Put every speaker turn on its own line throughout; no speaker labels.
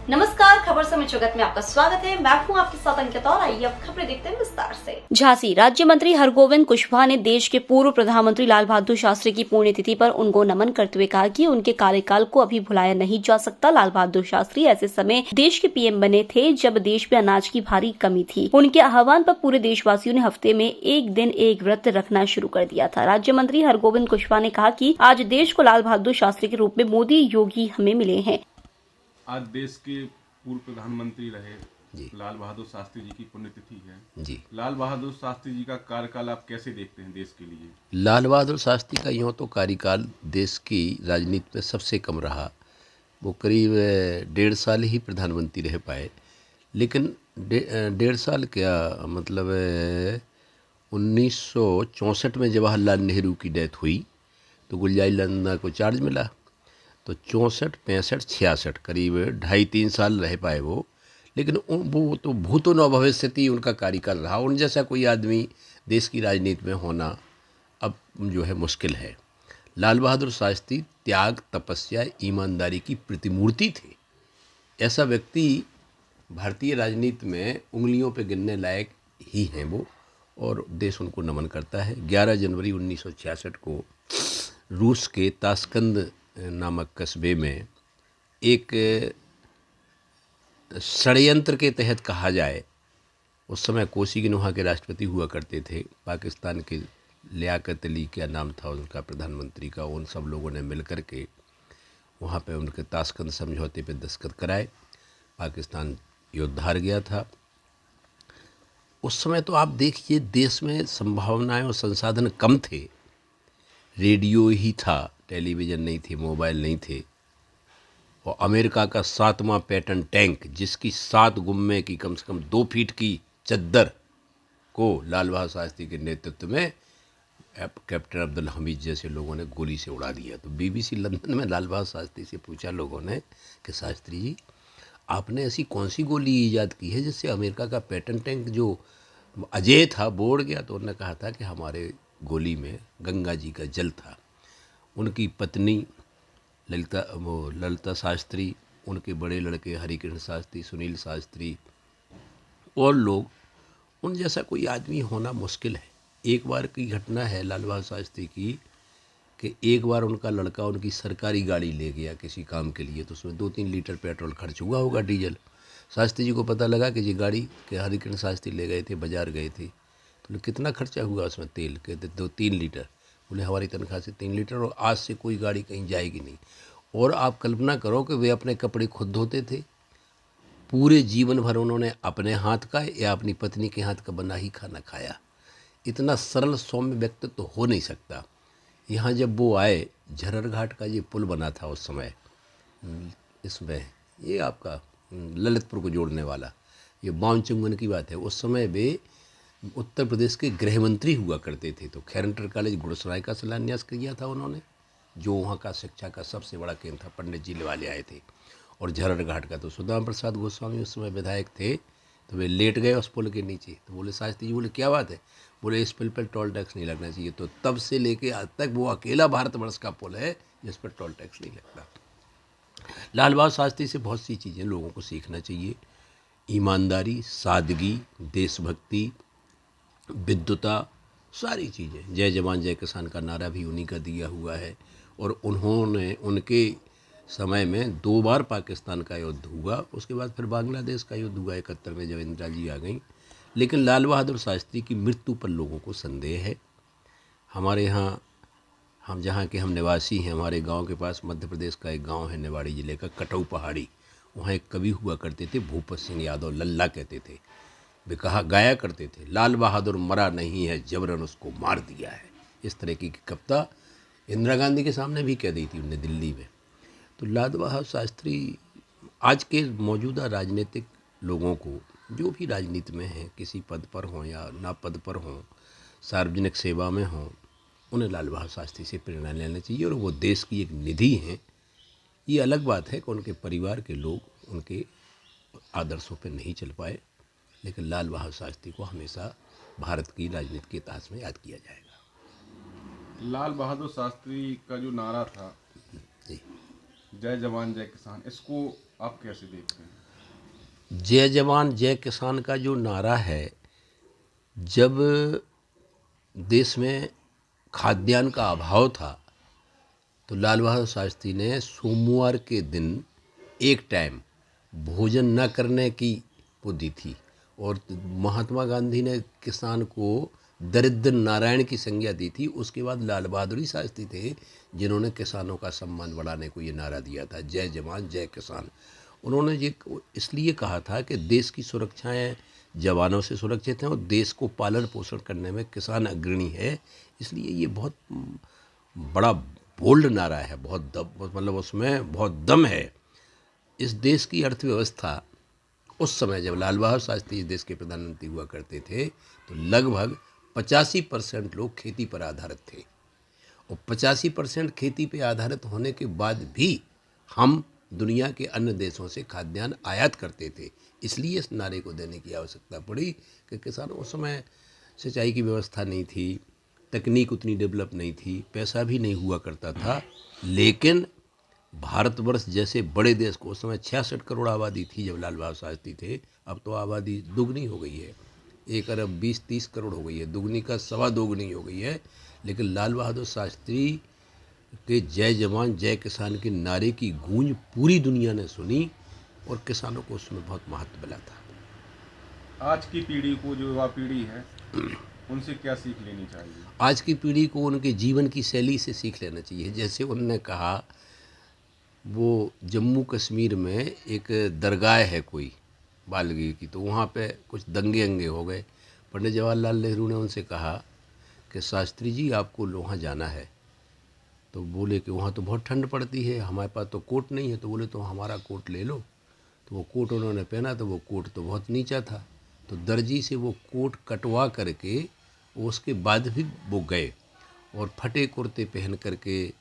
नमस्कार, खबर समय जगत में आपका स्वागत है। मैं हूं आपके साथ अंकिता और आइए अब खबरें देखते हैं विस्तार से। झांसी राज्य मंत्री हरगोविंद कुशवाहा ने देश के पूर्व प्रधानमंत्री लाल बहादुर शास्त्री की पुण्यतिथि पर उनको नमन करते हुए कहा कि उनके कार्यकाल को अभी भुलाया नहीं जा सकता। लाल बहादुर शास्त्री ऐसे समय देश के पीएम बने थे जब देश में अनाज की भारी कमी थी। उनके आह्वान पर पूरे देशवासियों ने हफ्ते में एक दिन एक व्रत रखना शुरू कर दिया था। राज्य मंत्री हरगोविंद कुशवाहा ने कहा कि आज देश को लाल बहादुर शास्त्री के रूप में मोदी योगी हमें मिले हैं।
आज देश के पूर्व प्रधानमंत्री रहे लाल बहादुर शास्त्री जी की पुण्यतिथि है जी। लाल बहादुर शास्त्री जी का कार्यकाल आप कैसे देखते हैं देश के लिए?
लाल बहादुर शास्त्री का यूँ तो कार्यकाल देश की राजनीति में सबसे कम रहा। वो करीब 1.5 साल ही प्रधानमंत्री रह पाए, लेकिन 1.5 साल क्या मतलब 1964 में जवाहरलाल नेहरू की डेथ हुई तो गुलजार नंदा को चार्ज मिला, तो 64, 65, 66 करीब 2.5-3 साल रह पाए वो। लेकिन वो तो भूतो न भविष्यति उनका कार्यकाल रहा। उन जैसा कोई आदमी देश की राजनीति में होना अब जो है मुश्किल है। लाल बहादुर शास्त्री त्याग, तपस्या, ईमानदारी की प्रतिमूर्ति थे। ऐसा व्यक्ति भारतीय राजनीति में उंगलियों पे गिनने लायक ही हैं वो, और देश उनको नमन करता है। 11 जनवरी 1966 को रूस के ताशकंद नामक कस्बे में एक षड्यंत्र के तहत कहा जाए, उस समय कोसिगिन वहाँ के राष्ट्रपति हुआ करते थे, पाकिस्तान के लियाकत अली क्या नाम था उनका प्रधानमंत्री का, उन सब लोगों ने मिल कर के वहाँ पे उनके ताशकंद समझौते पे दस्तखत कराए। पाकिस्तान युद्ध हार गया था। उस समय तो आप देखिए देश में संभावनाएं और संसाधन कम थे। रेडियो ही था, टेलीविज़न नहीं थे, मोबाइल नहीं थे, और अमेरिका का 7वां पैटर्न टैंक जिसकी 7 गुम्मे की कम से कम 2 फीट की चद्दर को लाल बहादुर शास्त्री के नेतृत्व में कैप्टन अब्दुल हमीद जैसे लोगों ने गोली से उड़ा दिया। तो बीबीसी लंदन में लाल बहादुर शास्त्री से पूछा लोगों ने कि शास्त्री जी, आपने ऐसी कौन सी गोली ईजाद की है जिससे अमेरिका का पैटर्न टैंक जो अजेय था वो उड़ गया? तो उन्होंने कहा था कि हमारे गोली में गंगा जी का जल था। उनकी पत्नी ललिता शास्त्री, उनके बड़े लड़के हरिकृष्ण शास्त्री, सुनील शास्त्री और लोग, उन जैसा कोई आदमी होना मुश्किल है। एक बार की घटना है लाल बहादुर शास्त्री की कि एक बार उनका लड़का उनकी सरकारी गाड़ी ले गया किसी काम के लिए, तो उसमें 2-3 लीटर पेट्रोल खर्च हुआ होगा, डीजल। शास्त्री जी को पता लगा कि ये गाड़ी के हरिकृष्ण शास्त्री ले गए थे, बाजार गए थे, तो कितना खर्चा हुआ उसमें तेल? कहते 2-3 लीटर। बोले हमारी तनख्वाह से 3 लीटर, और आज से कोई गाड़ी कहीं जाएगी नहीं। और आप कल्पना करो कि वे अपने कपड़े खुद धोते थे। पूरे जीवन भर उन्होंने अपने हाथ का या अपनी पत्नी के हाथ का बना ही खाना खाया। इतना सरल सौम्य व्यक्तित्व तो हो नहीं सकता। यहाँ जब वो आए, झरर घाट का ये पुल बना था उस समय, इसमें ये आपका ललितपुर को जोड़ने वाला, ये बावनचुंगन की बात है। उस समय वे उत्तर प्रदेश के गृह मंत्री हुआ करते थे, तो खैरंटर कॉलेज गुड़सराय का शिलान्यास किया था उन्होंने, जो वहाँ का शिक्षा का सबसे बड़ा केंद्र था। पंडित जी वाले आए थे। और झरर घाट का तो सुदाम प्रसाद गोस्वामी उस समय विधायक थे, तो वे लेट गए उस पुल के नीचे। तो बोले शास्त्री जी, बोले क्या बात है? बोले इस पुल पर टोल टैक्स नहीं लगना चाहिए। तो तब से लेके आज तक वो अकेला भारतवर्ष का पुल है जिस पर टोल टैक्स नहीं लगता। लाल बहादुर शास्त्री से बहुत सी चीज़ें लोगों को सीखना चाहिए। ईमानदारी, सादगी, देशभक्ति, विद्वता, सारी चीज़ें। जय जवान जय किसान का नारा भी उन्हीं का दिया हुआ है। और उन्होंने, उनके समय में 2 बार पाकिस्तान का युद्ध हुआ, उसके बाद फिर बांग्लादेश का युद्ध हुआ 71 में जब इंदिरा जी आ गई। लेकिन लाल बहादुर शास्त्री की मृत्यु पर लोगों को संदेह है। हमारे यहाँ, हम जहाँ के हम निवासी हैं, हमारे गांव के पास मध्य प्रदेश का एक गांव है निवाड़ी जिले का, कटऊ पहाड़ी। वहाँ एक कवि हुआ करते थे, भूपत सिंह यादव, लल्ला कहते थे। वे कहा गाया करते थे, लाल बहादुर मरा नहीं है, जबरन उसको मार दिया है। इस तरह की कविता इंदिरा गांधी के सामने भी कह दी थी उन्हें दिल्ली में। तो लाल बहादुर शास्त्री आज के मौजूदा राजनीतिक लोगों को, जो भी राजनीति में हैं, किसी पद पर हों या ना पद पर हों, सार्वजनिक सेवा में हों, उन्हें लाल बहादुर शास्त्री से प्रेरणा लेना चाहिए। और वो देश की एक निधि हैं। ये अलग बात है कि उनके परिवार के लोग उनके आदर्शों पर नहीं चल पाए, लेकिन लाल बहादुर शास्त्री को हमेशा भारत की राजनीति के इतिहास में याद किया जाएगा।
लाल बहादुर शास्त्री का जो नारा था,
जी,
जय जवान जय किसान, इसको आप कैसे देखते हैं?
जय जवान जय किसान का जो नारा है, जब देश में खाद्यान्न का अभाव था तो लाल बहादुर शास्त्री ने सोमवार के दिन एक टाइम भोजन न करने की वो दी थी, और महात्मा गांधी ने किसान को दरिद्र नारायण की संज्ञा दी थी। उसके बाद लाल बहादुर शास्त्री थे जिन्होंने किसानों का सम्मान बढ़ाने को ये नारा दिया था, जय जवान जय किसान। उन्होंने ये इसलिए कहा था कि देश की सुरक्षाएं जवानों से सुरक्षित हैं और देश को पालन पोषण करने में किसान अग्रणी है। इसलिए ये बहुत बड़ा बोल्ड नारा है, बहुत मतलब उसमें बहुत दम है। इस देश की अर्थव्यवस्था उस समय जब लाल बहादुर शास्त्री इस देश के प्रधानमंत्री हुआ करते थे तो लगभग 85% लोग खेती पर आधारित थे, और 85% खेती पर आधारित होने के बाद भी हम दुनिया के अन्य देशों से खाद्यान्न आयात करते थे। इसलिए इस नारे को देने की आवश्यकता पड़ी कि किसानों उस समय सिंचाई की व्यवस्था नहीं थी, तकनीक उतनी डेवलप नहीं थी, पैसा भी नहीं हुआ करता था, लेकिन भारतवर्ष जैसे बड़े देश को, उस समय 66 करोड़ आबादी थी जब लाल बहादुर शास्त्री थे, अब तो आबादी दुगनी हो गई है, 1 अरब 20-30 करोड़ हो गई है, दुगनी का सवा दोगुनी हो गई है। लेकिन लाल बहादुर शास्त्री के जय जवान जय किसान के नारे की गूंज पूरी दुनिया ने सुनी और किसानों को उसमें बहुत महत्व मिला था।
आज की पीढ़ी को, जो युवा पीढ़ी है, उनसे क्या सीख लेनी चाहिए?
आज की पीढ़ी को उनके जीवन की शैली से सीख लेना चाहिए। जैसे उन्होंने कहा, वो जम्मू कश्मीर में एक दरगाह है कोई बालगी की, तो वहाँ पे कुछ दंगे अंगे हो गए। पंडित जवाहरलाल नेहरू ने उनसे कहा कि शास्त्री जी आपको वहाँ जाना है, तो बोले कि वहाँ तो बहुत ठंड पड़ती है, हमारे पास तो कोट नहीं है। तो बोले तो हमारा कोट ले लो। तो वो कोट उन्होंने पहना तो वो कोट तो बहुत नीचा था, तो दर्जी से वो कोट कटवा करके उसके बाद भी वो गए और फटे कुर्ते पहन करके,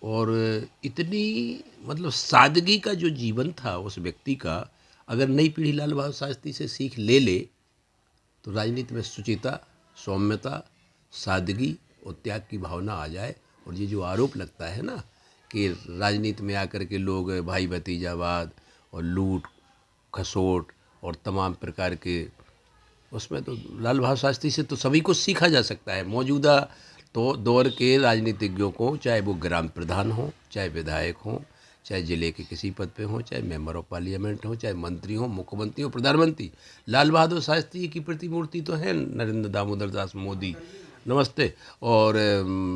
और इतनी मतलब सादगी का जो जीवन था उस व्यक्ति का, अगर नई पीढ़ी लाल बहादुर शास्त्री से सीख ले ले तो राजनीति में शुचिता, सौम्यता, सादगी और त्याग की भावना आ जाए। और ये जो आरोप लगता है ना कि राजनीति में आकर के लोग भाई भतीजावाद और लूट खसोट और तमाम प्रकार के, उसमें तो लाल बहादुर शास्त्री से तो सभी कुछ सीखा जा सकता है। मौजूदा तो दौर के राजनीतिज्ञों को, चाहे वो ग्राम प्रधान हो, चाहे विधायक हो, चाहे जिले के किसी पद पे हो, चाहे मेंबर ऑफ पार्लियामेंट हो, चाहे मंत्री हो, मुख्यमंत्री हो, प्रधानमंत्री, लाल बहादुर शास्त्री की प्रतिमूर्ति तो है। नरेंद्र दामोदर दास मोदी, नमस्ते, और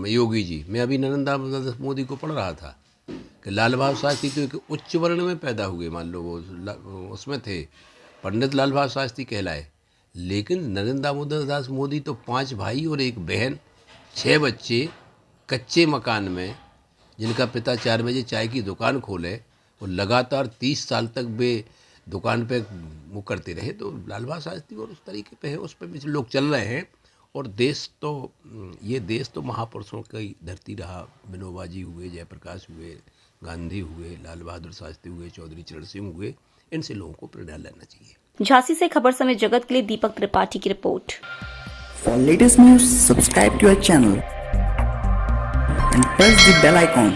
योगी जी। मैं अभी नरेंद्र दामोदर दास मोदी को पढ़ रहा था कि लाल बहादुर शास्त्री तो एक उच्च वर्ण में पैदा हुए, मान लो वो उसमें थे, पंडित लाल बहादुर शास्त्री कहलाए। लेकिन नरेंद्र दामोदर दास मोदी तो 5 भाई और 1 बहन, 6 बच्चे, कच्चे मकान में, जिनका पिता 4 बजे चाय की दुकान खोले और लगातार 30 साल तक वे दुकान पे वो करते रहे। तो लाल बहादुर शास्त्री और उस तरीके पे है, उस पर भी लोग चल रहे हैं। और देश तो, ये देश तो महापुरुषों की धरती रहा। विनोबा जी हुए, जयप्रकाश हुए, गांधी हुए, लाल बहादुर शास्त्री हुए, चौधरी चरण सिंह हुए। इनसे लोगों को प्रेरणा लेना चाहिए।
झांसी से खबर समय जगत के लिए दीपक त्रिपाठी की report.
For latest news, subscribe to our channel and press the bell icon.